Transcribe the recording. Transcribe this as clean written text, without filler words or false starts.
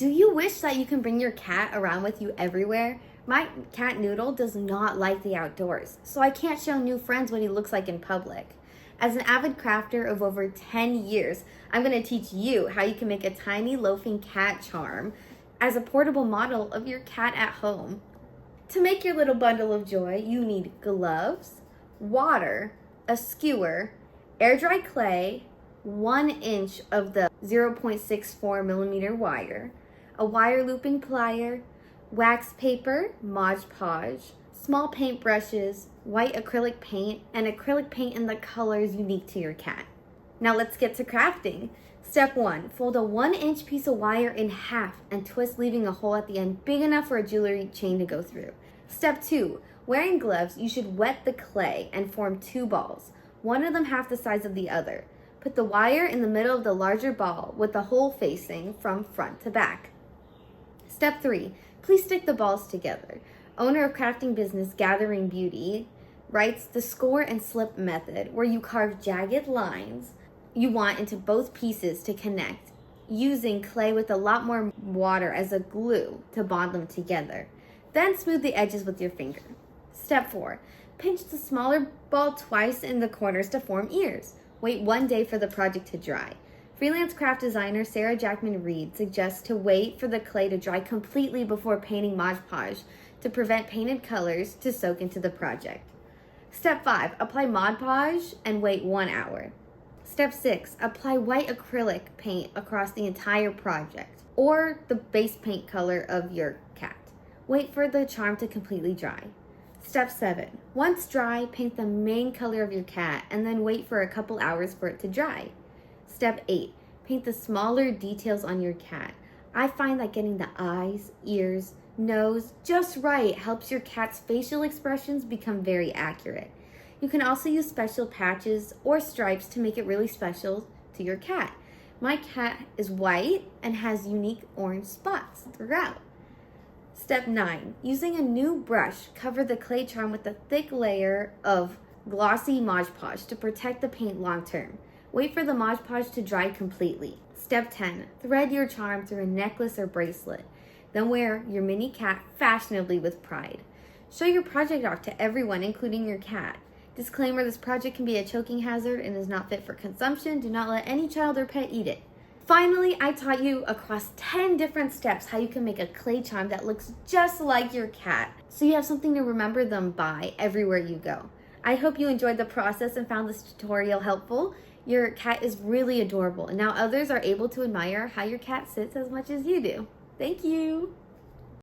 Do you wish that you can bring your cat around with you everywhere? My cat Noodle does not like the outdoors, so I can't show new friends what he looks like in public. As an avid crafter of over 10 years, I'm going to teach you how you can make a tiny loafing cat charm as a portable model of your cat at home. To make your little bundle of joy, you need gloves, water, a skewer, air dry clay, 1 inch of the 0.64 millimeter wire, a wire looping plier, wax paper, Mod Podge, small paint brushes, white acrylic paint, and acrylic paint in the colors unique to your cat. Now let's get to crafting. Step 1, fold a 1 inch piece of wire in half and twist, leaving a hole at the end big enough for a jewelry chain to go through. Step 2, wearing gloves, you should wet the clay and form 2 balls, one of them half the size of the other. Put the wire in the middle of the larger ball with the hole facing from front to back. Step 3, please stick the balls together. Owner of crafting business Gathering Beauty writes the score and slip method, where you carve jagged lines you want into both pieces to connect, using clay with a lot more water as a glue to bond them together. Then smooth the edges with your finger. Step 4, pinch the smaller ball twice in the corners to form ears. Wait 1 day for the project to dry. Freelance craft designer Sarah Jackman Reed suggests to wait for the clay to dry completely before painting Mod Podge to prevent painted colors to soak into the project. Step 5, apply Mod Podge and wait 1 hour. Step 6, apply white acrylic paint across the entire project, or the base paint color of your cat. Wait for the charm to completely dry. Step 7, once dry, paint the main color of your cat and then wait for a couple hours for it to dry. Step 8, paint the smaller details on your cat. I find that getting the eyes, ears, nose just right helps your cat's facial expressions become very accurate. You can also use special patches or stripes to make it really special to your cat. My cat is white and has unique orange spots throughout. Step 9, using a new brush, cover the clay charm with a thick layer of glossy Mod Podge to protect the paint long term. Wait for the Mod Podge to dry completely. Step 10, thread your charm through a necklace or bracelet. Then wear your mini cat fashionably with pride. Show your project off to everyone, including your cat. Disclaimer, this project can be a choking hazard and is not fit for consumption. Do not let any child or pet eat it. Finally, I taught you across 10 different steps how you can make a clay charm that looks just like your cat, so you have something to remember them by everywhere you go. I hope you enjoyed the process and found this tutorial helpful. Your cat is really adorable, and now others are able to admire how your cat sits as much as you do. Thank you!